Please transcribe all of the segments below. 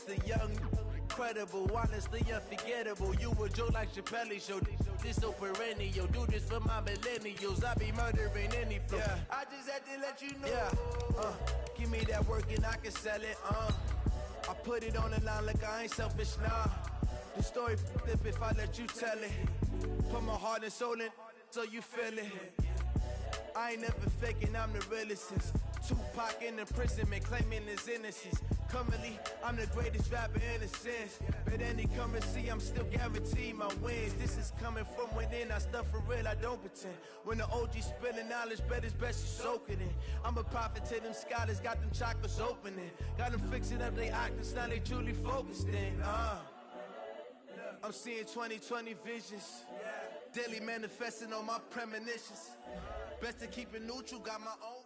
the young, incredible, honestly unforgettable. You a joke like Chappelle Show. This so perennial. Do this for my millennials. I be murdering any flow. Yeah. I just had to let you know. Yeah. Give me that work and I can sell it. I put it on the line like I ain't selfish, nah. The story flip if I let you tell it. Put my heart and soul in so you feel it. I ain't never faking, I'm the realest since Tupac in imprisonment, claiming his innocence. Currently, I'm the greatest rapper in a sense. But any currency, I'm still guaranteed my wins. This is coming from within, I stuff for real, I don't pretend. When the OG spilling knowledge, bet it's best you soak it in. I'm a prophet to them scholars, got them chakras opening. Got them fixing up they octaves, now they truly focused in. I'm seeing 2020 visions. Daily manifesting on my premonitions. Best to keep it neutral, got my own.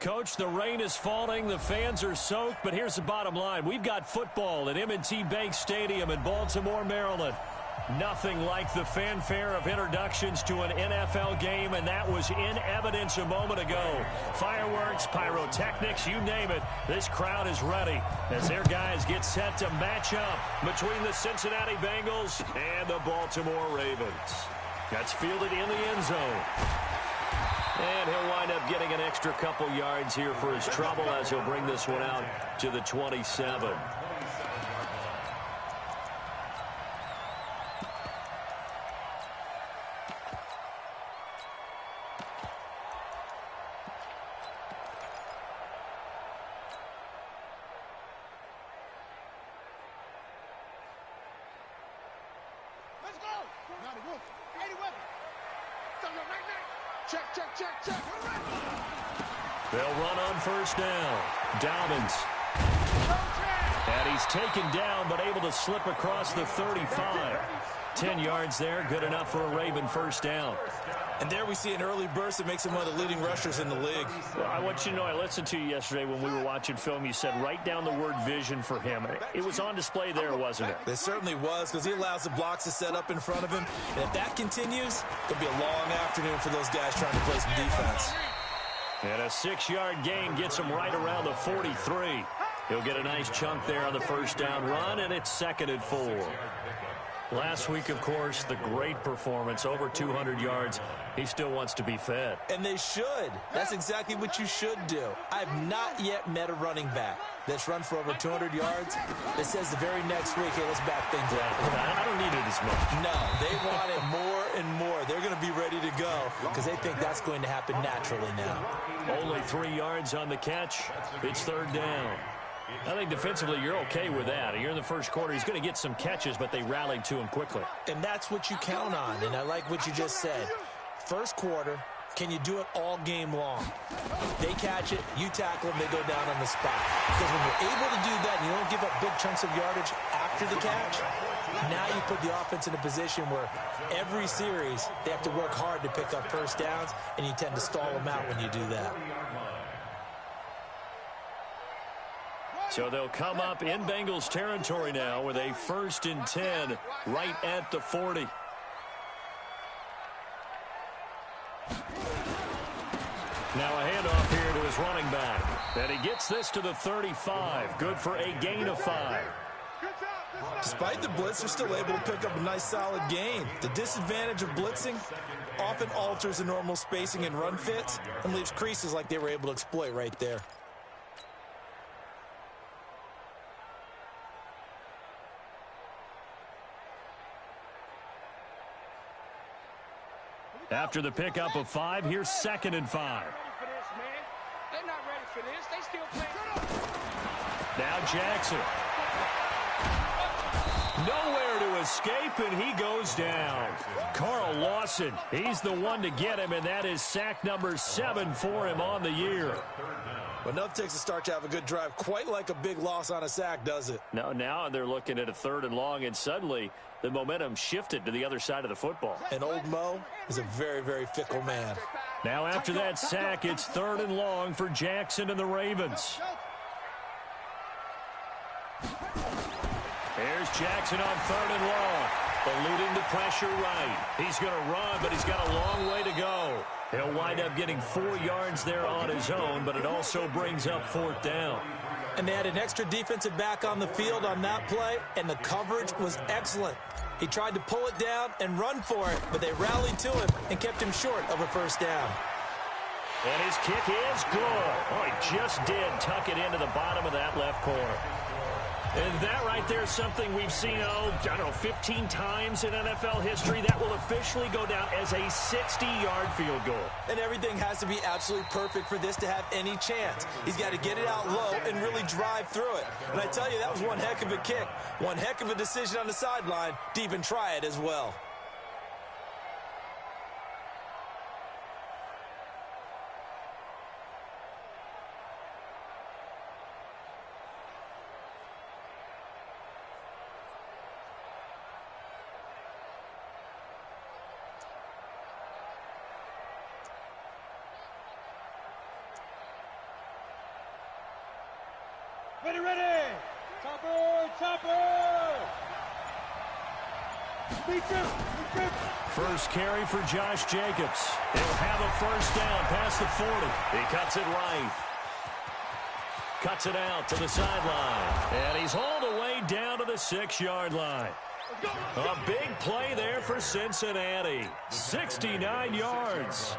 Coach, the rain is falling, the fans are soaked, but here's the bottom line. We've got football at M&T Bank Stadium in Baltimore, Maryland. Nothing like the fanfare of introductions to an NFL game, and that was in evidence a moment ago. Fireworks, pyrotechnics, you name it. This crowd is ready as their guys get set to match up between the Cincinnati Bengals and the Baltimore Ravens. That's fielded in the end zone. And he'll wind up getting an extra couple yards here for his trouble as he'll bring this one out to the 27. Let's go! Now the wolf. Ready weapon. Check. They'll run on first down. Dobbins. And he's taken down, but able to slip across the 35. 10 yards there, good enough for a Raven first down. And there we see an early burst that makes him one of the leading rushers in the league. Well, I want you to know, I listened to you yesterday when we were watching film. You said write down the word vision for him. It was on display there, wasn't it? It certainly was, because he allows the blocks to set up in front of him. And if that continues, it'll be a long afternoon for those guys trying to play some defense. And a 6-yard gain gets him right around the 43. He'll get a nice chunk there on the first down run, and it's 2nd and 4. Last week, of course, the great performance, over 200 yards. He still wants to be fed. And they should. That's exactly what you should do. I've not yet met a running back that's run for over 200 yards that says the very next week, hey, let's back things up. I don't need it as much. No, they want it more and more. They're going to be ready to go because they think that's going to happen naturally now. Only 3 yards on the catch. It's 3rd down. I think defensively you're okay with that. You're in the first quarter. He's going to get some catches, but they rallied to him quickly. And that's what you count on, and I like what you just said. First quarter, can you do it all game long? They catch it, you tackle them, they go down on the spot. Because when you're able to do that and you don't give up big chunks of yardage after the catch, now you put the offense in a position where every series they have to work hard to pick up first downs, and you tend to stall them out when you do that. So they'll come up in Bengals territory now with a 1st and 10 right at the 40. Now a handoff here to his running back. And he gets this to the 35. Good for a gain of 5. Despite the blitz, they're still able to pick up a nice solid gain. The disadvantage of blitzing often alters the normal spacing and run fits and leaves creases like they were able to exploit right there. After the pickup of 5, here's 2nd and 5. They're not ready for this. They still playing. Now Jackson. Nowhere to escape, and he goes down. Carl Lawson, he's the one to get him, and that is sack number 7 for him on the year. But enough takes a start to have a good drive. Quite like a big loss on a sack, does it? Now they're looking at a 3rd and long, and suddenly the momentum shifted to the other side of the football. And old Mo is a very, very fickle man. Now after that sack, it's 3rd and long for Jackson and the Ravens. Here's Jackson on 3rd and long. Eluding the pressure right. He's going to run, but he's got a long way to go. He'll wind up getting 4 yards there on his own, but it also brings up 4th down. And they had an extra defensive back on the field on that play, and the coverage was excellent. He tried to pull it down and run for it, but they rallied to him and kept him short of a first down. And his kick is good. Oh, he just did tuck it into the bottom of that left corner. And that right there is something we've seen, I don't know, 15 times in NFL history. That will officially go down as a 60-yard field goal. And everything has to be absolutely perfect for this to have any chance. He's got to get it out low and really drive through it. And I tell you, that was one heck of a kick. One heck of a decision on the sideline to even try it as well. Ready! Topper! First carry for Josh Jacobs. He'll have a first down past the 40. He cuts it right. Cuts it out to the sideline. And he's hauled away down to the 6-yard line. A big play there for Cincinnati. 69 yards.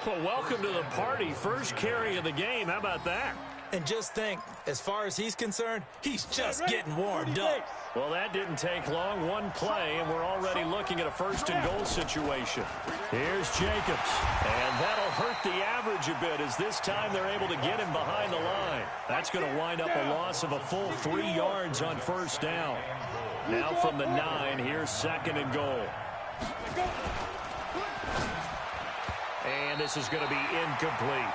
Well, welcome to the party. First carry of the game. How about that? And just think, as far as he's concerned, he's just getting warmed up. Well, that didn't take long. One play, and we're already looking at a first-and-goal situation. Here's Jacobs. And that'll hurt the average a bit as this time they're able to get him behind the line. That's going to wind up a loss of a full 3 yards on first down. Now from the 9, here's second and goal. And this is going to be incomplete.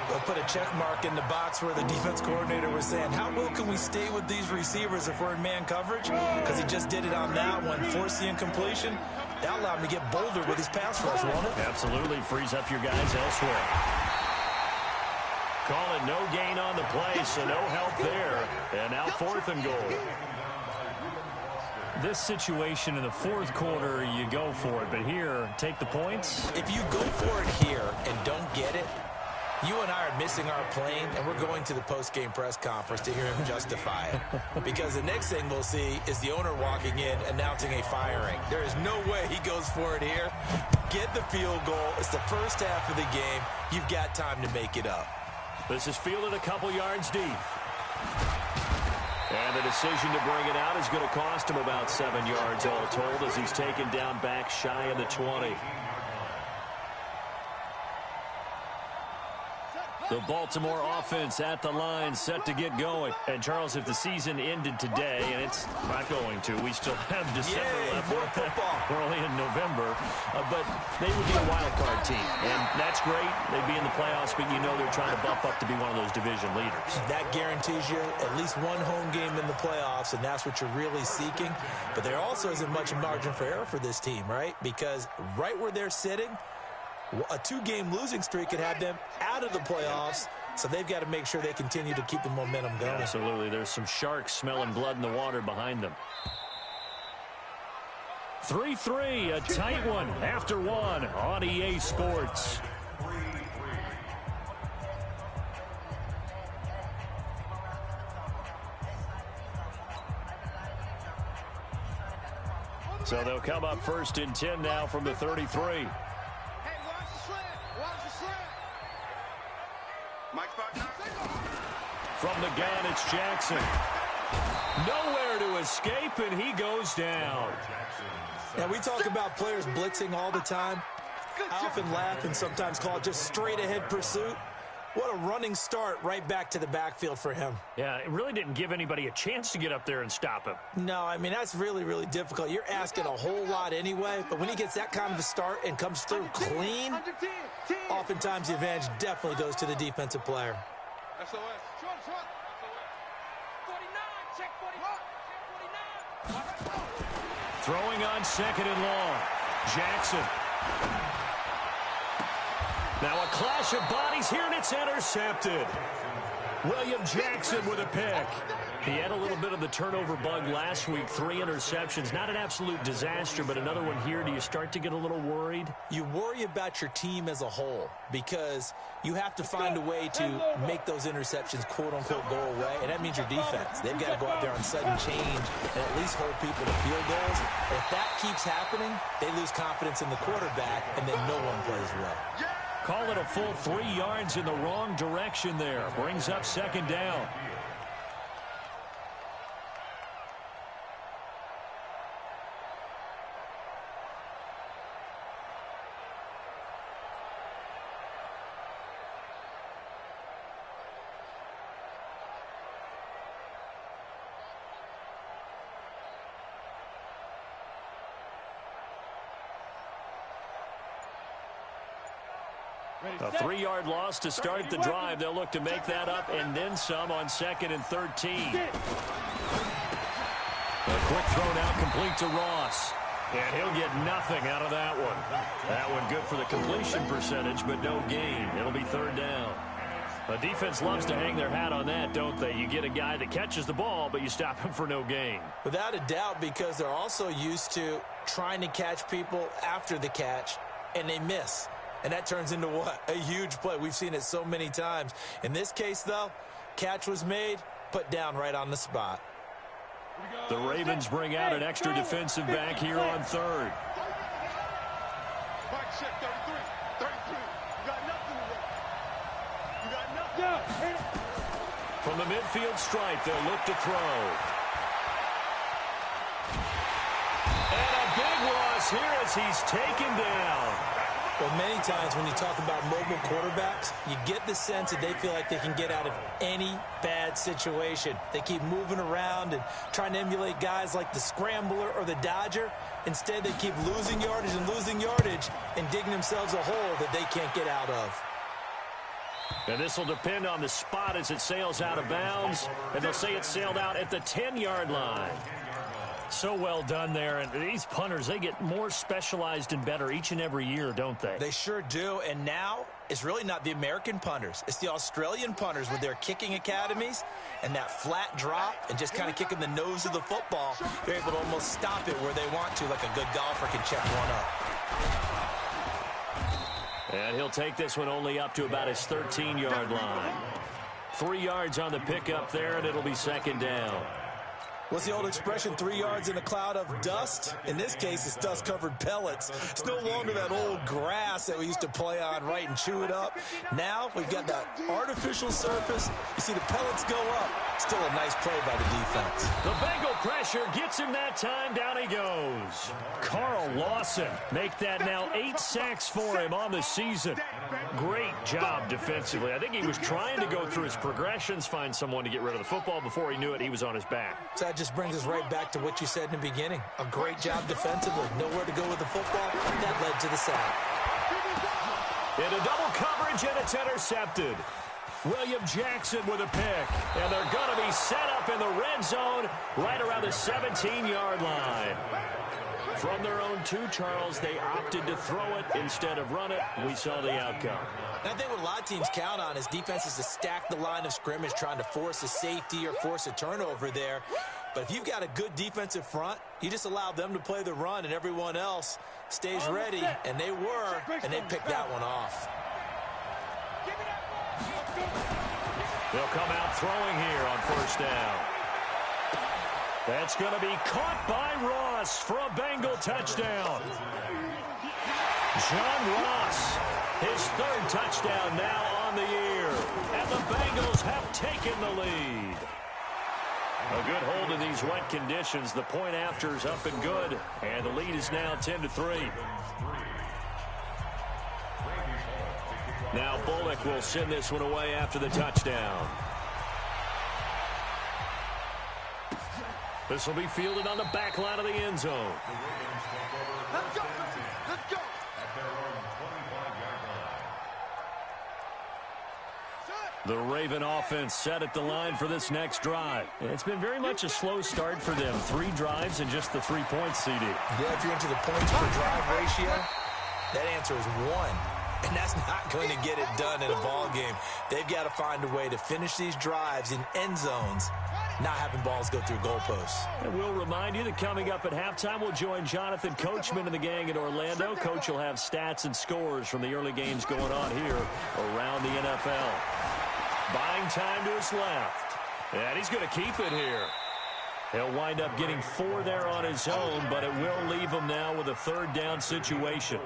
They'll put a check mark in the box where the defense coordinator was saying, how well can we stay with these receivers if we're in man coverage? Because he just did it on that one, forced the incompletion. That allowed him to get bolder with his pass rush, won't it? Absolutely. Frees up your guys elsewhere. Call it no gain on the play, so no help there. And now fourth and goal. This situation in the fourth quarter, you go for it. But here, take the points. If you go for it here and don't get it, you and I are missing our plane, and we're going to the post-game press conference to hear him justify it. Because the next thing we'll see is the owner walking in, announcing a firing. There is no way he goes for it here. Get the field goal. It's the first half of the game. You've got time to make it up. This is fielded a couple yards deep. And the decision to bring it out is going to cost him about 7 yards all told as he's taken down back shy of the 20. The Baltimore offense at the line, set to get going. And, Charles, if the season ended today, and it's not going to, we still have December left. We're only in November. But they would be a wild card team. And that's great. They'd be in the playoffs, but you know they're trying to bump up to be one of those division leaders. That guarantees you at least one home game in the playoffs, and that's what you're really seeking. But there also isn't much margin for error for this team, right? Because right where they're sitting, a 2-game losing streak could have them out of the playoffs, so they've got to make sure they continue to keep the momentum going. Absolutely. There's some sharks smelling blood in the water behind them. 3-3, a tight one after one on EA Sports. So they'll come up first and 10 now from the 33. From the gun, it's Jackson. Nowhere to escape, and he goes down. Now, we talk about players blitzing all the time. I often laugh and sometimes call it just straight-ahead pursuit. What a running start right back to the backfield for him. Yeah, it really didn't give anybody a chance to get up there and stop him. No, I mean, that's really, really difficult. You're asking a whole lot anyway, but when he gets that kind of a start and comes through clean, oftentimes the advantage definitely goes to the defensive player. Throwing on second and long. Jackson. Now a clash of bodies here, and it's intercepted. William Jackson with a pick. He had a little bit of the turnover bug last week, 3 interceptions. Not an absolute disaster, but another one here. Do you start to get a little worried? You worry about your team as a whole because you have to find a way to make those interceptions, quote-unquote, go away, and that means your defense. They've got to go out there on sudden change and at least hold people to field goals. And if that keeps happening, they lose confidence in the quarterback, and then no one plays well. Call it a full 3 yards in the wrong direction there. Brings up second down. A 3-yard loss to start the drive. They'll look to make that up and then some on 2nd and 13. A quick throw now complete to Ross. And he'll get nothing out of that one. That one good for the completion percentage, but no gain. It'll be 3rd down. The defense loves to hang their hat on that, don't they? You get a guy that catches the ball, but you stop him for no gain. Without a doubt, because they're also used to trying to catch people after the catch, and they miss. And that turns into what? A huge play. We've seen it so many times. In this case, though, catch was made, put down right on the spot. The Ravens bring out an extra defensive back here on 3rd. From the midfield stripe, they'll look to throw. And a big loss here as he's taken down. Well, many times when you talk about mobile quarterbacks, you get the sense that they feel like they can get out of any bad situation. They keep moving around and trying to emulate guys like the Scrambler or the Dodger. Instead, they keep losing yardage and digging themselves a hole that they can't get out of. And this will depend on the spot as it sails out of bounds. And they'll say it sailed out at the 10-yard line. So well done there. And these punters, they get more specialized and better each and every year, don't they? They sure do. And now it's really not the American punters. It's the Australian punters with their kicking academies and that flat drop and just kind of kicking the nose of the football. They're able to almost stop it where they want to, like a good golfer can check one up. And he'll take this one only up to about his 13-yard line. 3 yards on the pickup there, and it'll be 2nd down. What's the old expression, 3 yards in a cloud of dust? In this case, it's dust-covered pellets. It's no longer that old grass that we used to play on, right, and chew it up. Now we've got that artificial surface. You see the pellets go up. Still a nice play by the defense. The Bengal pressure gets him that time. Down he goes. Carl Lawson make that now 8 sacks for him on the season. Great job defensively. I think he was trying to go through his progressions, find someone to get rid of the football. Before he knew it, he was on his back. So that just brings us right back to what you said in the beginning. A great job defensively. Nowhere to go with the football. That led to the sack. Into double coverage, and it's intercepted. William Jackson with a pick. And they're going to be set up in the red zone right around the 17-yard line. From their own 2, Charles, they opted to throw it instead of run it. We saw the outcome. I think what a lot of teams count on is defenses to stack the line of scrimmage, trying to force a safety or force a turnover there. But if you've got a good defensive front, you just allow them to play the run and everyone else stays ready. And they were, and they picked that one off. They'll come out throwing here on 1st down. That's going to be caught by Ross for a Bengal touchdown. John Ross, his 3rd touchdown now on the year. And the Bengals have taken the lead. A good hold in these wet conditions. The point after is up and good. And the lead is now 10-3. Now Bullock will send this one away after the touchdown. This will be fielded on the back line of the end zone. Let's go. Let's go. The Raven offense set at the line for this next drive. It's been very much a slow start for them. 3 drives and just the 3 points, CD. Yeah, if you're into the points per drive ratio, that answer is 1. And that's not going to get it done in a ball game. They've got to find a way to finish these drives in end zones not having balls go through goalposts. And we'll remind you that coming up at halftime, we'll join Jonathan Coachman and the gang in Orlando. Coach will have stats and scores from the early games going on here around the NFL. Buying time to his left. And he's going to keep it here. He'll wind up getting 4 there on his own, but it will leave him now with a third down situation.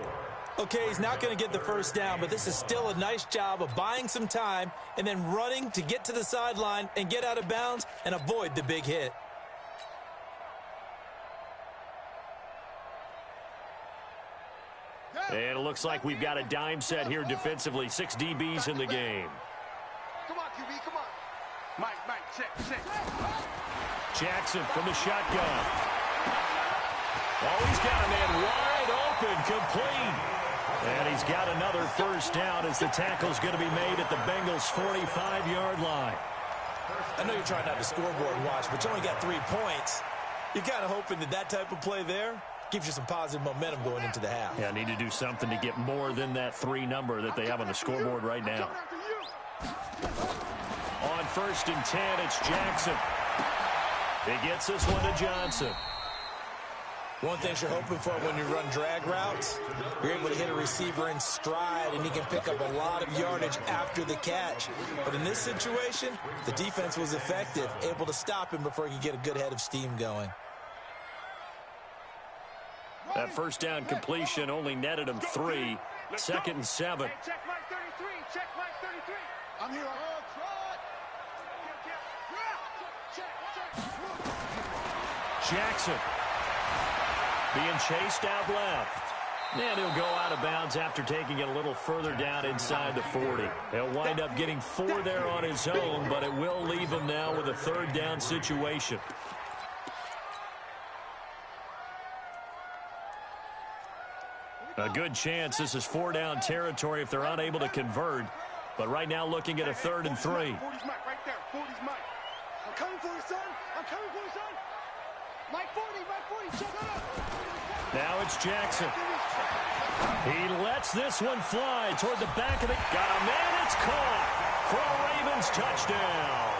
Okay, he's not going to get the first down, but this is still a nice job of buying some time and then running to get to the sideline and get out of bounds and avoid the big hit. And it looks like we've got a dime set here defensively. 6 DBs in the game. Come on, QB, come on. Mike, check. Jackson from the shotgun. Oh, he's got a man wide open, complete. And he's got another first down as the tackle's going to be made at the Bengals' 45-yard line. I know you're trying not to scoreboard watch, but you only got 3 points. You're kind of hoping that type of play there gives you some positive momentum going into the half. Yeah, need to do something to get more than that 3 number that they have on the scoreboard right now. On 1st and 10, it's Jackson. He gets this one to Johnson. One thing you're hoping for when you run drag routes, you're able to hit a receiver in stride, and he can pick up a lot of yardage after the catch. But in this situation, the defense was effective, able to stop him before he could get a good head of steam going. That first down completion only netted him 3. 2nd and 7. Check my 33. Check my 33. I'm here. Jackson being chased out left. And he'll go out of bounds after taking it a little further down inside the 40. He'll wind up getting 4 there on his own, but it will leave him now with a third down situation. A good chance this is 4-down territory if they're unable to convert. But right now looking at a 3rd and 3. 40's Mike right there. 40's Mike. I'm coming for you, son. I'm coming for you, son. Mike 40, check it out. Now it's Jackson. He lets this one fly toward the back of the... Got a man, it's caught for a Ravens touchdown.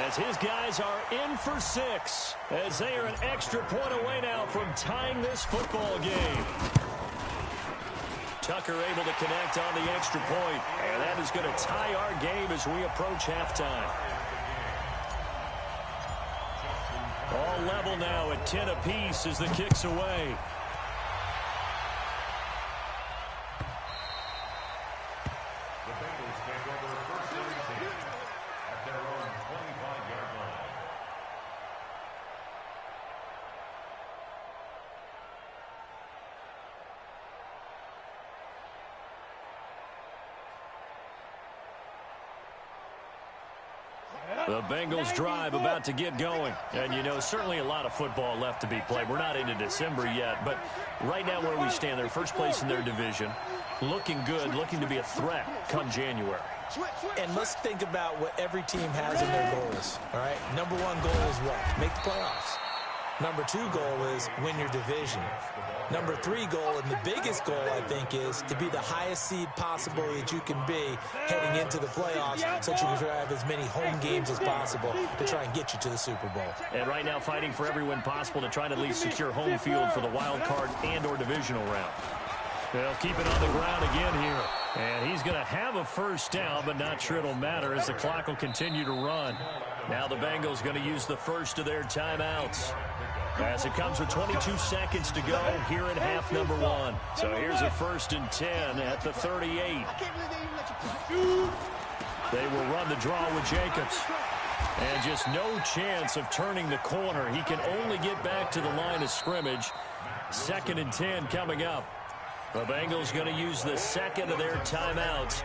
As his guys are in for 6. As they are an extra point away now from tying this football game. Tucker able to connect on the extra point. And that is going to tie our game as we approach halftime. All level now at 10 apiece as the kick's away. The Bengals drive about to get going. And, you know, certainly a lot of football left to be played. We're not into December yet, but right now where we stand, they're first place in their division. Looking good, looking to be a threat come January. And let's think about what every team has in their goals, all right? Number 1 goal is what? Make the playoffs. Number 2 goal is win your division. Number 3 goal, and the biggest goal, I think, is to be the highest seed possible that you can be heading into the playoffs so that you can drive as many home games as possible to try and get you to the Super Bowl. And right now fighting for every win possible to try to at least secure home field for the wild card and or divisional round. They'll keep it on the ground again here. And he's going to have a first down, but not sure it'll matter as the clock will continue to run. Now the Bengals going to use the first of their timeouts. As it comes with 22 seconds to go here in half number 1. So here's a 1st and 10 at the 38. They will run the draw with Jacobs. And just no chance of turning the corner. He can only get back to the line of scrimmage. 2nd and 10 coming up. The Bengals going to use the second of their timeouts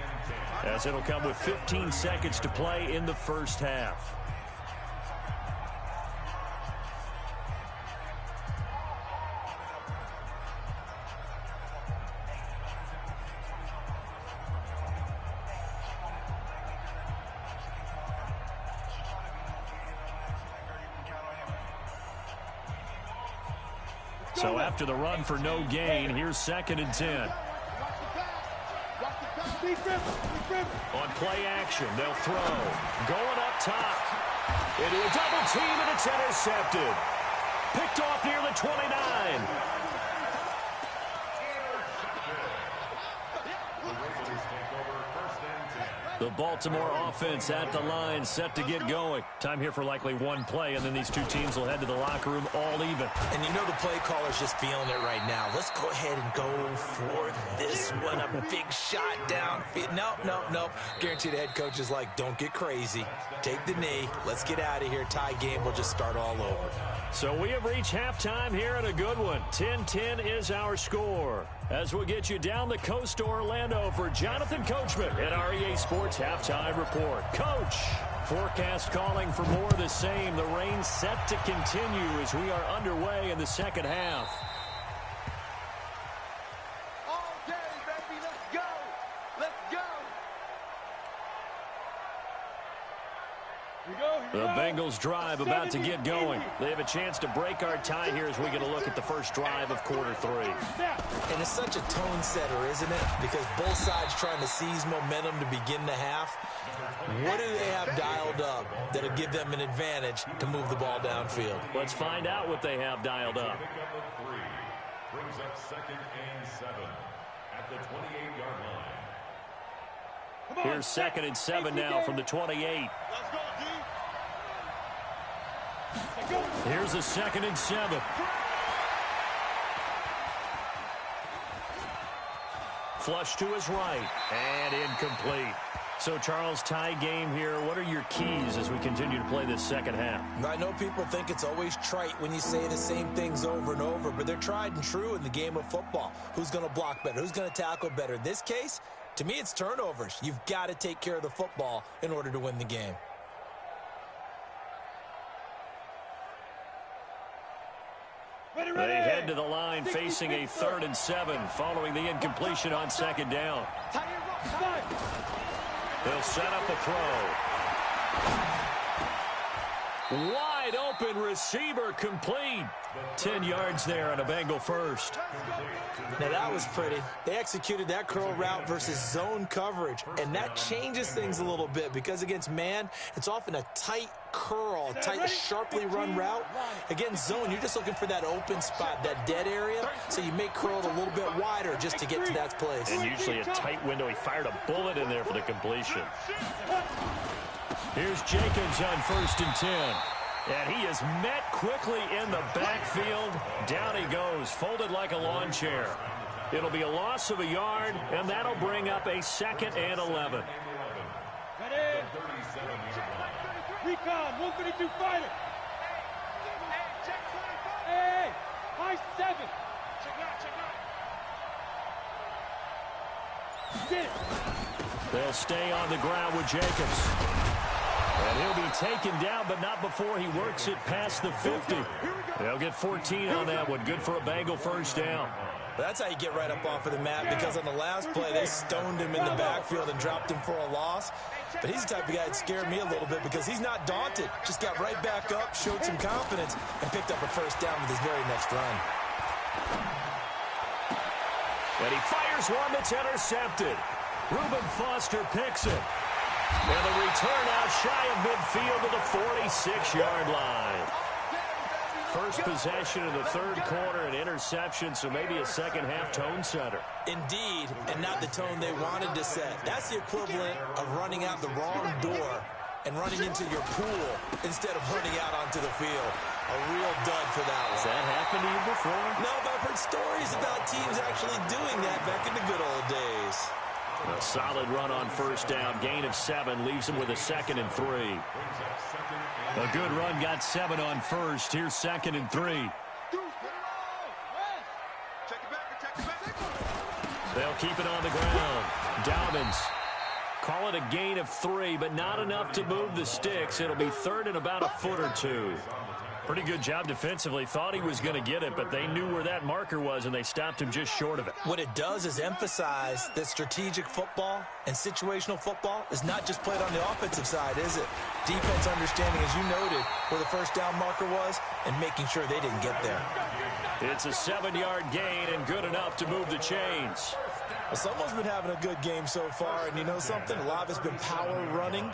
as it'll come with 15 seconds to play in the first half. So after the run for no gain, here's 2nd and 10. On play action, they'll throw. Going up top. Into a double team, and it's intercepted. Picked off near the 29. The Baltimore offense at the line, set to get going. Time here for likely one play, and then these two teams will head to the locker room all even. And you know the play caller's just feeling it right now. Let's go ahead and go for this one. A big shot downfield. Nope. Guarantee the head coach is like, don't get crazy. Take the knee. Let's get out of here. Tie game will just start all over. So we have reached halftime here in a good one. 10-10 is our score. As we'll get you down the coast to Orlando for Jonathan Coachman at our EA Sports Halftime Report. Coach, forecast calling for more of the same. The rain set to continue as we are underway in the second half. All day, baby. Let's go. Let's go. The Bengals drive about to get going. They have a chance to break our tie here as we get a look at the first drive of quarter 3. And it's such a tone setter, isn't it? Because both sides trying to seize momentum to begin the half. What do they have dialed up that'll give them an advantage to move the ball downfield? Let's find out what they have dialed up. Brings up 2nd and 7 at the 28-yard line. Here's 2nd and 7 now from the 28. Here's a 2nd and 7. Flush to his right and incomplete. So, Charles, tie game here. What are your keys as we continue to play this second half? I know people think it's always trite when you say the same things over and over, but they're tried and true in the game of football. Who's going to block better? Who's going to tackle better? In this case, to me, it's turnovers. You've got to take care of the football in order to win the game. They head to the line facing a 3rd and 7 following the incompletion on 2nd down. They'll set up a throw. Wide open receiver complete. 10 yards there on a Bengal first. Now that was pretty. They executed that curl route versus zone coverage, and that changes things a little bit because against man, it's often a tight curl, tight, sharply run route. Against zone, you're just looking for that open spot, that dead area, so you make curl a little bit wider just to get to that place. And usually a tight window. He fired a bullet in there for the completion. Here's Jacobs on 1st and 10. And he is met quickly in the backfield. Down he goes, folded like a lawn chair. It'll be a loss of a yard, and that'll bring up a 2nd and 11. Recon, 132 fighter. Hey, high 7. Check out. They'll stay on the ground with Jacobs. And he'll be taken down, but not before he works it past the 50. They'll get 14 on that one. Good for a Bengal first down. That's how you get right up off of the mat, because on the last play, they stoned him in the backfield and dropped him for a loss. But he's the type of guy that scared me a little bit because he's not daunted. Just got right back up, showed some confidence, and picked up a first down with his very next run. And he fires one that's intercepted. Reuben Foster picks it. And the return out shy of midfield to the 46-yard line. First possession of the 3rd quarter, an interception, so maybe a second-half tone setter. Indeed, and not the tone they wanted to set. That's the equivalent of running out the wrong door and running into your pool instead of running out onto the field. A real dud for that one. Has that happened to you before? No, but I've heard stories about teams actually doing that back in the good old days. A solid run on 1st down. Gain of 7 leaves him with a 2nd and 3. A good run got 7 on 1st. Here's 2nd and 3. They'll keep it on the ground. Dobbins. Call it a gain of 3, but not enough to move the sticks. It'll be 3rd and about a foot or 2. Pretty good job defensively. Thought he was going to get it, but they knew where that marker was, and they stopped him just short of it. What it does is emphasize that strategic football and situational football is not just played on the offensive side, is it? Defense understanding, as you noted, where the first down marker was and making sure they didn't get there. It's a 7-yard gain and good enough to move the chains. Well, someone's been having a good game so far, and you know something? A lot of it's been power running.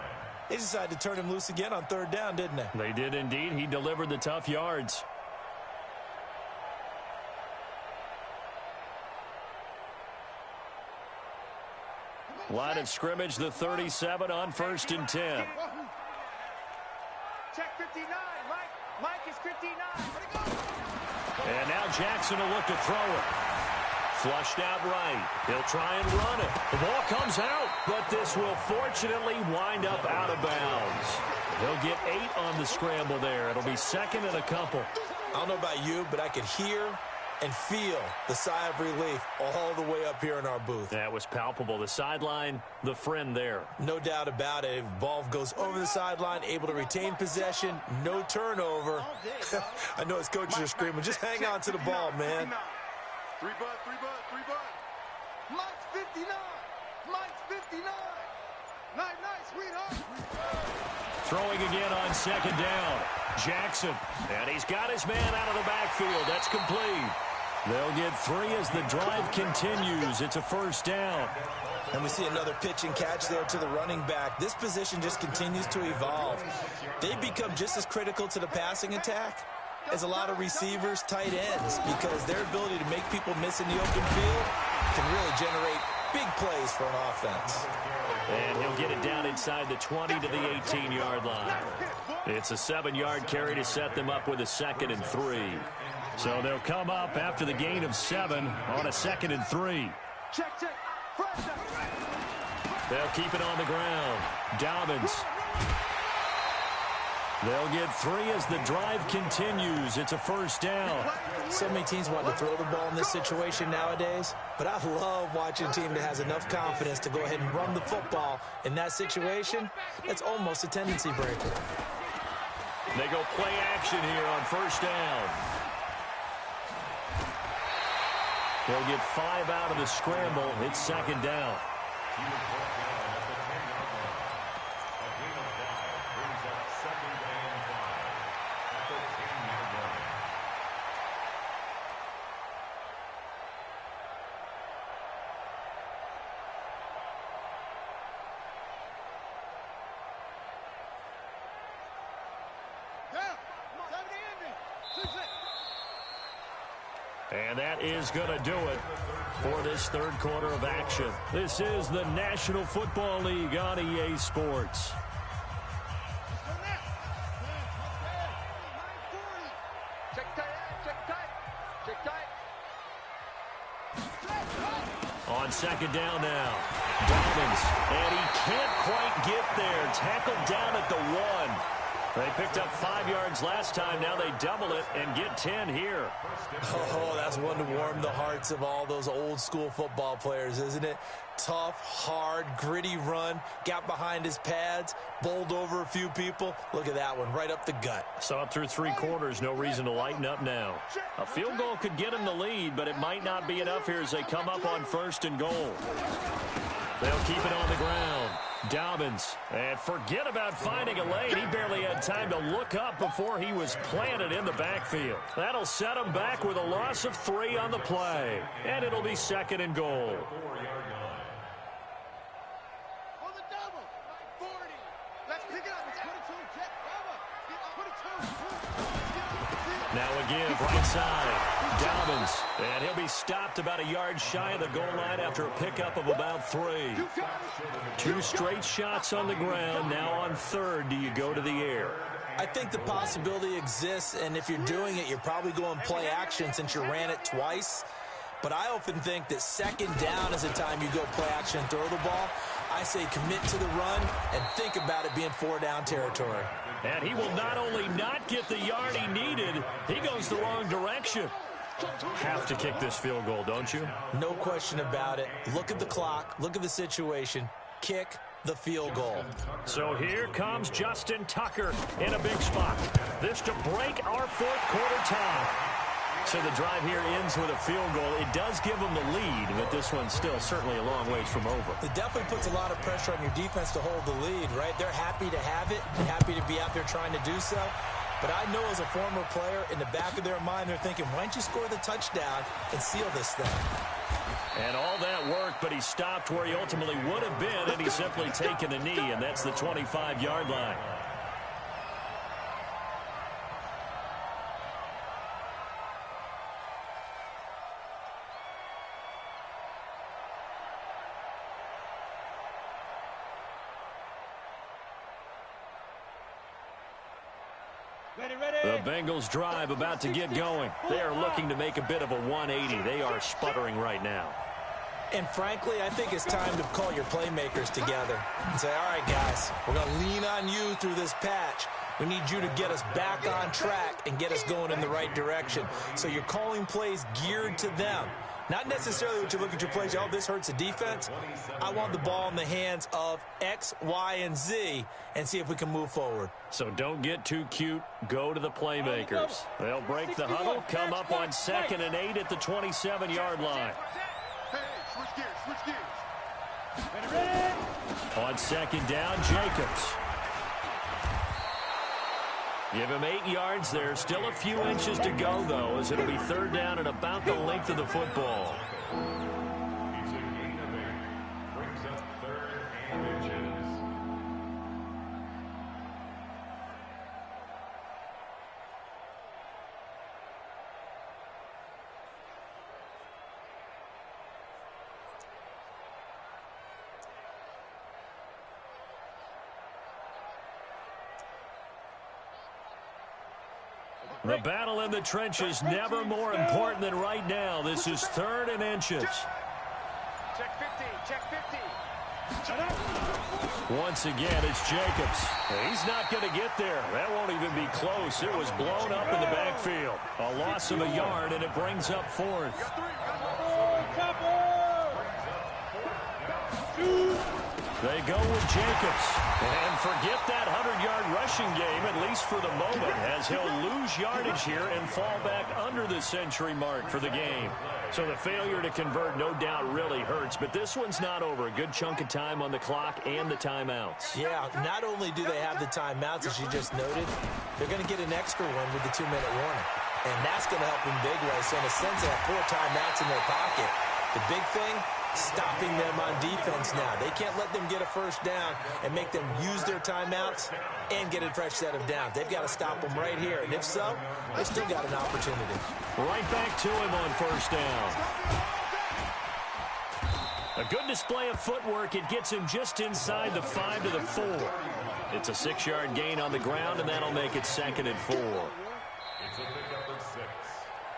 They decided to turn him loose again on 3rd down, didn't they? They did indeed. He delivered the tough yards. Line of scrimmage, the 37 on 1st and 10. Check 59, Mike. Mike is 59. And now Jackson will look to throw it. Flushed out right. He'll try and run it. The ball comes out, but this will fortunately wind up out of bounds. They'll get 8 on the scramble there. It'll be 2nd and a couple. I don't know about you, but I could hear and feel the sigh of relief all the way up here in our booth. That was palpable. The sideline, the friend there. No doubt about it. If the ball goes over the sideline, able to retain possession, no turnover. I know his coaches are screaming, just hang on to the ball, man. 3 bud, 3 bud, 3 bud. Mike's 59. Mike's 59. Night, sweetheart. Throwing again on 2nd down. Jackson. And he's got his man out of the backfield. That's complete. They'll get 3 as the drive continues. It's a 1st down. And we see another pitch and catch there to the running back. This position just continues to evolve. They become just as critical to the passing attack as a lot of receivers, tight ends, because their ability to make people miss in the open field can really generate big plays for an offense. And he'll get it down inside the 20 to the 18-yard line. It's a 7-yard carry to set them up with a 2nd and 3. So they'll come up after the gain of 7 on a 2nd and 3. Check. They'll keep it on the ground. Dobbins. They'll get 3 as the drive continues. It's a 1st down. So many teams want to throw the ball in this situation nowadays, but I love watching a team that has enough confidence to go ahead and run the football in that situation. That's almost a tendency breaker. They go play action here on 1st down. They'll get 5 out of the scramble. It's 2nd down. And that is going to do it for this 3rd quarter of action. This is the National Football League on EA Sports. On 2nd down now. Dobbins, and he can't quite get there. Tackled down at the 1. They picked up 5 yards last time. Now they double it and get 10 here. Oh, that's one to warm the hearts of all those old school football players, isn't it? Tough, hard, gritty run. Got behind his pads, bowled over a few people. Look at that one, right up the gut. So up through 3 quarters, no reason to lighten up now. A field goal could get him the lead, but it might not be enough here as they come up on 1st and goal. They'll keep it on the ground. Dobbins, and forget about finding a lane. He barely had time to look up before he was planted in the backfield. That'll set him back with a loss of 3 on the play, and it'll be 2nd and goal. On the double, 40. Let's pick it up. It's 22. Check. 22. Now a give right side. Dobbins, and he'll be stopped about a yard shy of the goal line after a pickup of about 3. 2 straight shots on the ground. Now on 3rd, do you go to the air? I think the possibility exists, and if you're doing it, you're probably going play action since you ran it twice. But I often think that 2nd down is the time you go play action and throw the ball. I say commit to the run and think about it being 4-down territory. And he will not only not get the yard he needed, he goes the wrong direction. Have to kick this field goal, don't you? No question about it. Look at the clock. Look at the situation. Kick the field goal. So here comes Justin Tucker in a big spot. This to break our 4th quarter tie. So the drive here ends with a field goal. It does give them the lead, but this one's still certainly a long ways from over. It definitely puts a lot of pressure on your defense to hold the lead, right? They're happy to have it, happy to be out there trying to do so. But I know as a former player, in the back of their mind, they're thinking, why don't you score the touchdown and seal this thing? And all that work, but he stopped where he ultimately would have been, and he's simply taken a knee, and that's the 25-yard line. The Bengals drive about to get going. They are looking to make a bit of a 180. They are sputtering right now. And frankly, I think it's time to call your playmakers together and say, all right, guys, we're going to lean on you through this patch. We need you to get us back on track and get us going in the right direction. So you're calling plays geared to them. Not necessarily what you look at your plays, oh, this hurts the defense. I want the ball in the hands of X, Y, and Z and see if we can move forward. So don't get too cute. Go to the playmakers. They'll break the huddle, come up on 2nd and 8 at the 27-yard line. Switch gears. On 2nd down, Jacobs. Give him 8 yards there. Still a few inches to go, though, as it'll be 3rd down and about the length of the football. He's a gain of 8. Brings up 3rd and inches. The battle in the trenches never more important than right now. This is 3rd and inches. Check 15, check 15. Once again, it's Jacobs. He's not going to get there. That won't even be close. It was blown up in the backfield. A loss of a yard, and it brings up 4th. They go with Jacobs. And forget that 100-yard rushing game, at least for the moment, as he'll lose yardage here and fall back under the century mark for the game. So the failure to convert no doubt really hurts, but this one's not over. A good chunk of time on the clock and the timeouts. Yeah, not only do they have the timeouts, as you just noted, they're going to get an extra one with the 2-minute warning. And that's going to help in big ways. So in a sense, they have 4 timeouts in their pocket. The big thing, stopping them on defense now. They can't let them get a 1st down and make them use their timeouts and get a fresh set of downs. They've got to stop them right here. And if so, they still got an opportunity. Right back to him on 1st down. A good display of footwork. It gets him just inside the 5 to the 4. It's a 6-yard gain on the ground, and that'll make it 2nd and 4. It's a pickup of 6.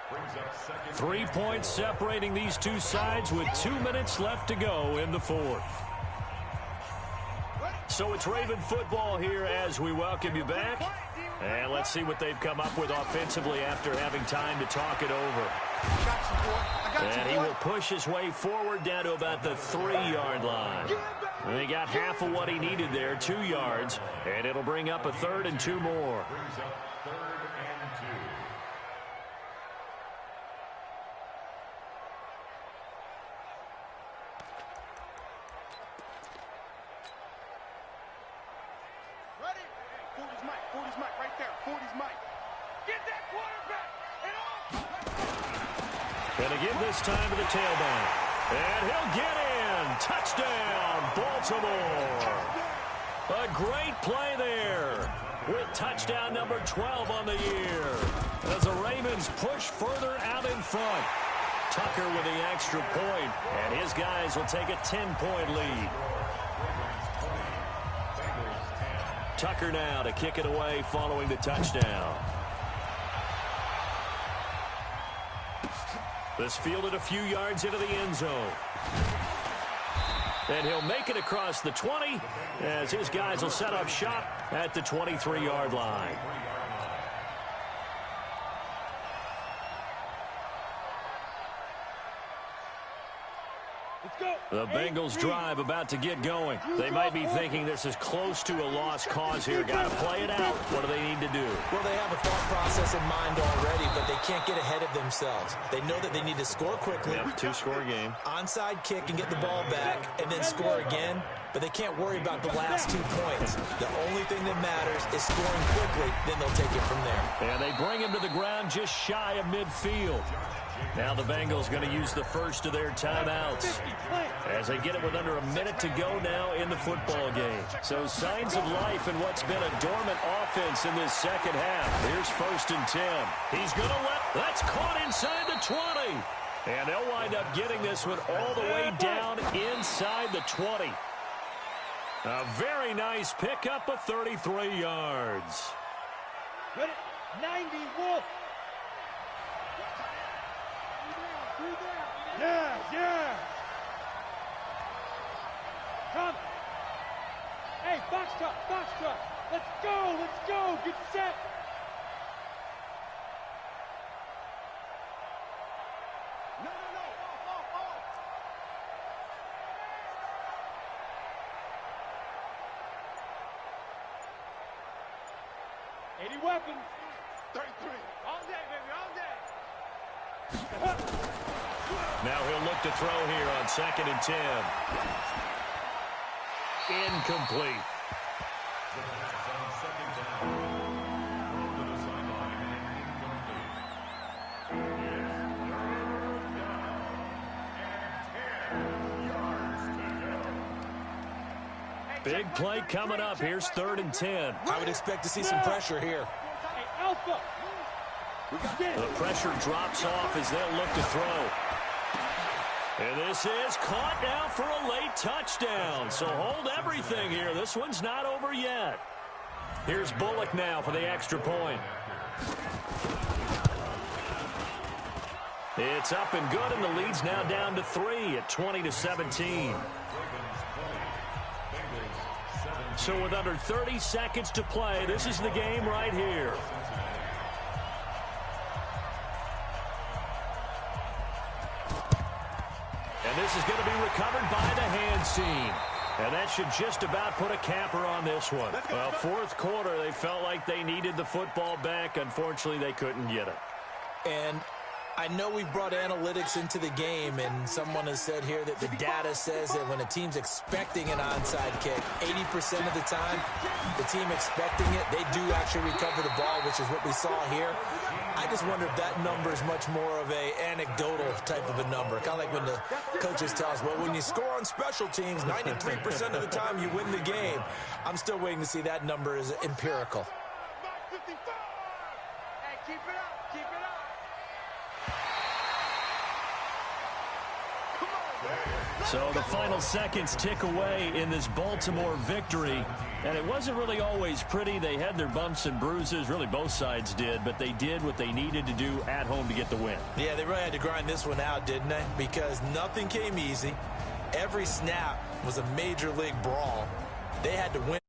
Brings up 2nd. 3 points separating these two sides with 2 minutes left to go in the 4th. So it's Raven football here as we welcome you back. And let's see what they've come up with offensively after having time to talk it over. And he will push his way forward down to about the 3-yard line. And he got half of what he needed there, 2 yards. And it'll bring up a 3rd and 2 more. Brings up 3rd and 2. Ready? 40's Mike. 40's Mike right there. 40's Mike. Get that quarterback. And again this time to the tailback. And he'll get in. Touchdown, Baltimore. A great play there with touchdown number 12 on the year. As the Ravens push further out in front. Tucker with the extra point, and his guys will take a 10-point lead. Tucker now to kick it away following the touchdown. This fielded a few yards into the end zone. And he'll make it across the 20 as his guys will set up shop at the 23-yard line. Let's go. The Bengals drive about to get going. They might be thinking this is close to a lost cause here. Got to play it out. What do they need to do? Well, they have a thought process in mind already, but they can't get ahead of themselves. They know that they need to score quickly. Yep, two-score game. Onside kick and get the ball back and then score again, but they can't worry about the last 2 points. The only thing that matters is scoring quickly, then they'll take it from there. And they bring him to the ground just shy of midfield. Now the Bengals going to use the first of their timeouts as they get it with under a minute to go now in the football game. So signs of life in what's been a dormant offense in this second half. Here's 1st and 10. He's going to that's caught inside the 20. And they'll wind up getting this one all the way down inside the 20. A very nice pickup of 33 yards. 91. Yeah. Come. Hey, box truck. Let's go. Get set. No. 80 weapons. 33. All day, baby, all day. Now he'll look to throw here on 2nd and 10. Incomplete. Big play coming up. Here's 3rd and 10. I would expect to see some pressure here. Hey, Alpha. The pressure drops off as they'll look to throw. And this is caught now for a late touchdown. So hold everything here. This one's not over yet. Here's Bullock now for the extra point. It's up and good, and the lead's now down to 3 at 20-17. So with under 30 seconds to play, this is the game right here. And this is going to be recovered by the hands team. And that should just about put a capper on this one. Well, 4th quarter, they felt like they needed the football back. Unfortunately, they couldn't get it. And I know we've brought analytics into the game, and someone has said here that the data says that when a team's expecting an onside kick, 80% of the time, the team expecting it, they do actually recover the ball, which is what we saw here. I just wonder if that number is much more of a anecdotal type of a number. Kind of like when the coaches tell us, well, when you score on special teams, 93% of the time you win the game. I'm still waiting to see that number is empirical. Hey, keep it up. Keep it up. So the final seconds tick away in this Baltimore victory. And it wasn't really always pretty. They had their bumps and bruises. Really, both sides did. But they did what they needed to do at home to get the win. Yeah, they really had to grind this one out, didn't they? Because nothing came easy. Every snap was a major league brawl. They had to win.